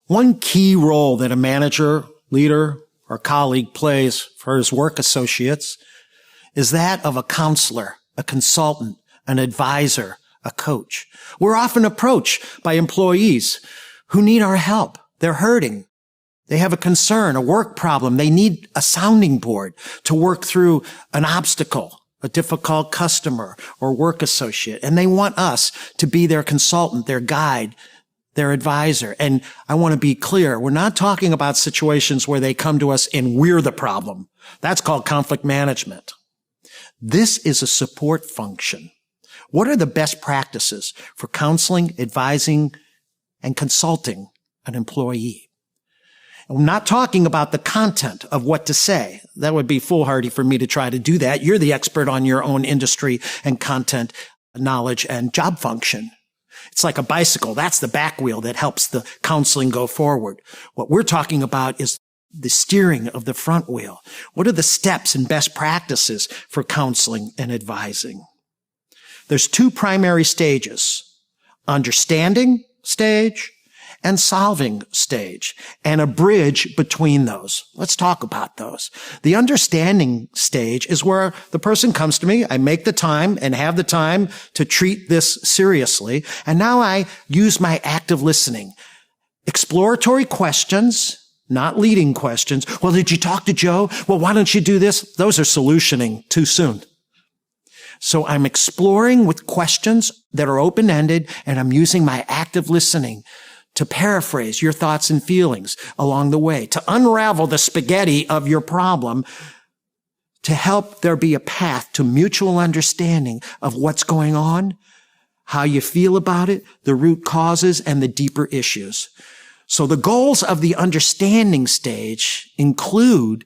One key role that a manager, leader, or colleague plays for his work associates is that of a counselor, a consultant, an advisor, a coach. We're often approached by employees who need our help. They're hurting. They have a concern, a work problem. They need a sounding board to work through an obstacle, a difficult customer or work associate. And they want us to be their consultant, their guide, their advisor. And I want to be clear, we're not talking about situations where they come to us and we're the problem. That's called conflict management. This is a support function. What are the best practices for counseling, advising, and consulting an employee? I'm not talking about the content of what to say. That would be foolhardy for me to try to do that. You're the expert on your own industry and content knowledge and job function. It's like a bicycle. That's the back wheel that helps the counseling go forward. What we're talking about is the steering of the front wheel. What are the steps and best practices for counseling and advising? There's two primary stages: understanding stage and solving stage, and a bridge between those. Let's talk about those. The understanding stage is where the person comes to me. I make the time and have the time to treat this seriously. And now I use my active listening. Exploratory questions, not leading questions. Well, did you talk to Joe? Well, why don't you do this? Those are solutioning too soon. So I'm exploring with questions that are open-ended, and I'm using my active listening to paraphrase your thoughts and feelings along the way, to unravel the spaghetti of your problem, to help there be a path to mutual understanding of what's going on, how you feel about it, the root causes, and the deeper issues. So the goals of the understanding stage include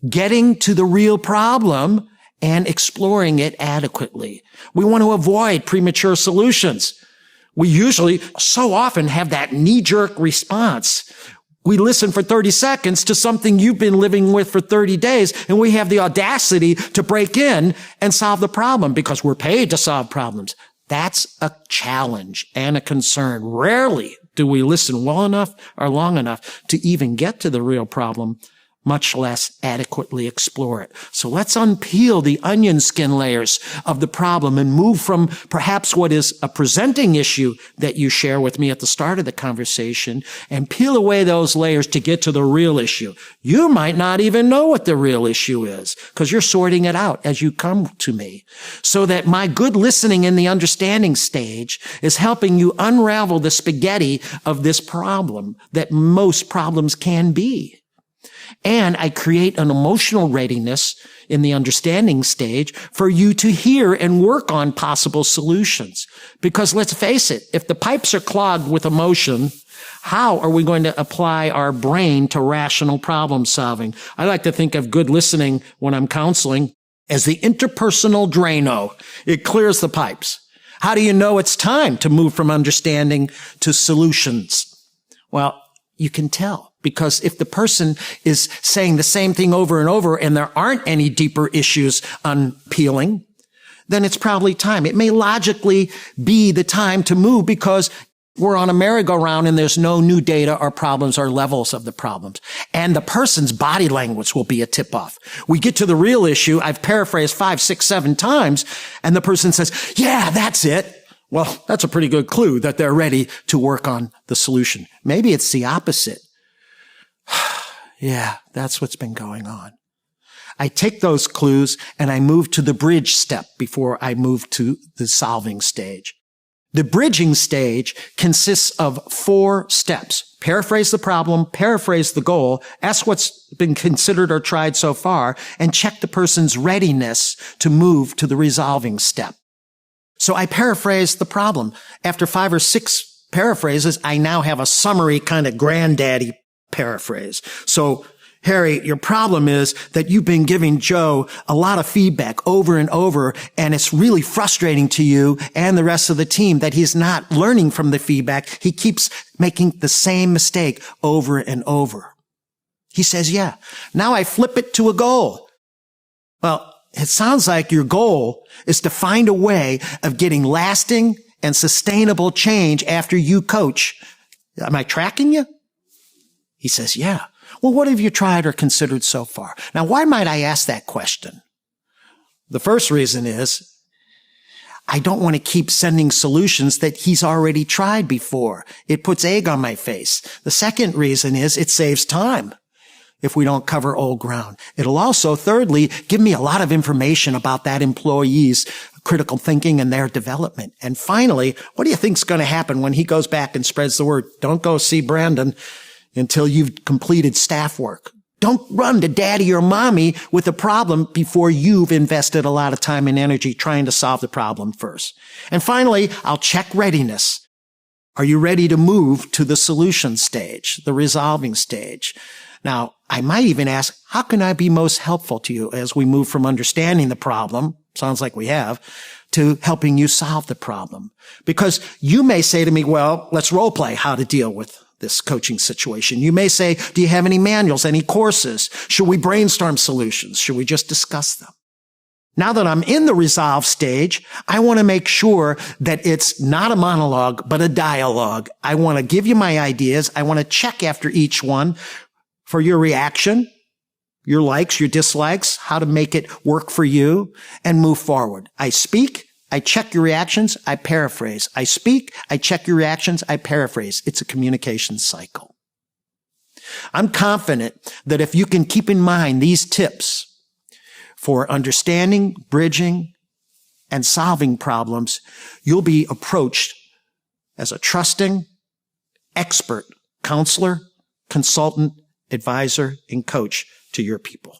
getting to the real problem and exploring it adequately. We want to avoid premature solutions. We usually so often have that knee-jerk response. We listen for 30 seconds to something you've been living with for 30 days, and we have the audacity to break in and solve the problem because we're paid to solve problems. That's a challenge and a concern. Rarely do we listen well enough or long enough to even get to the real problem, much less adequately explore it. So let's unpeel the onion skin layers of the problem and move from perhaps what is a presenting issue that you share with me at the start of the conversation and peel away those layers to get to the real issue. You might not even know what the real issue is because you're sorting it out as you come to me. So that my good listening in the understanding stage is helping you unravel the spaghetti of this problem that most problems can be. And I create an emotional readiness in the understanding stage for you to hear and work on possible solutions. Because let's face it, if the pipes are clogged with emotion, how are we going to apply our brain to rational problem solving? I like to think of good listening when I'm counseling as the interpersonal Drano. It clears the pipes. How do you know it's time to move from understanding to solutions? Well, you can tell. Because if the person is saying the same thing over and over and there aren't any deeper issues unpeeling, then it's probably time. It may logically be the time to move because we're on a merry-go-round and there's no new data or problems or levels of the problems. And the person's body language will be a tip-off. We get to the real issue. I've paraphrased 5, 6, 7 times, and the person says, yeah, that's it. Well, that's a pretty good clue that they're ready to work on the solution. Maybe it's the opposite. Yeah, that's what's been going on. I take those clues and I move to the bridge step before I move to the solving stage. The bridging stage consists of 4 steps. Paraphrase the problem, paraphrase the goal, ask what's been considered or tried so far, and check the person's readiness to move to the resolving step. So I paraphrase the problem. After 5 or 6 paraphrases, I now have a summary kind of granddaddy paraphrase. So, Harry, your problem is that you've been giving Joe a lot of feedback over and over, and it's really frustrating to you and the rest of the team that he's not learning from the feedback. He keeps making the same mistake over and over. He says, yeah. Now I flip it to a goal. Well, it sounds like your goal is to find a way of getting lasting and sustainable change after you coach. Am I tracking you? He says, yeah. Well, what have you tried or considered so far? Now, why might I ask that question? The first reason is I don't want to keep sending solutions that he's already tried before. It puts egg on my face. The second reason is it saves time if we don't cover old ground. It'll also, thirdly, give me a lot of information about that employee's critical thinking and their development. And finally, what do you think's going to happen when he goes back and spreads the word? Don't go see Brandon until you've completed staff work. Don't run to daddy or mommy with a problem before you've invested a lot of time and energy trying to solve the problem first. And finally, I'll check readiness. Are you ready to move to the solution stage, the resolving stage? Now, I might even ask, how can I be most helpful to you as we move from understanding the problem, sounds like we have, to helping you solve the problem? Because you may say to me, well, let's role play how to deal with this coaching situation. You may say, do you have any manuals, any courses? Should we brainstorm solutions? Should we just discuss them? Now that I'm in the resolve stage, I want to make sure that it's not a monologue, but a dialogue. I want to give you my ideas. I want to check after each one for your reaction, your likes, your dislikes, how to make it work for you, and move forward. I speak, I check your reactions, I paraphrase. I speak, I check your reactions, I paraphrase. It's a communication cycle. I'm confident that if you can keep in mind these tips for understanding, bridging, and solving problems, you'll be approached as a trusting, expert counselor, consultant, advisor, and coach to your people.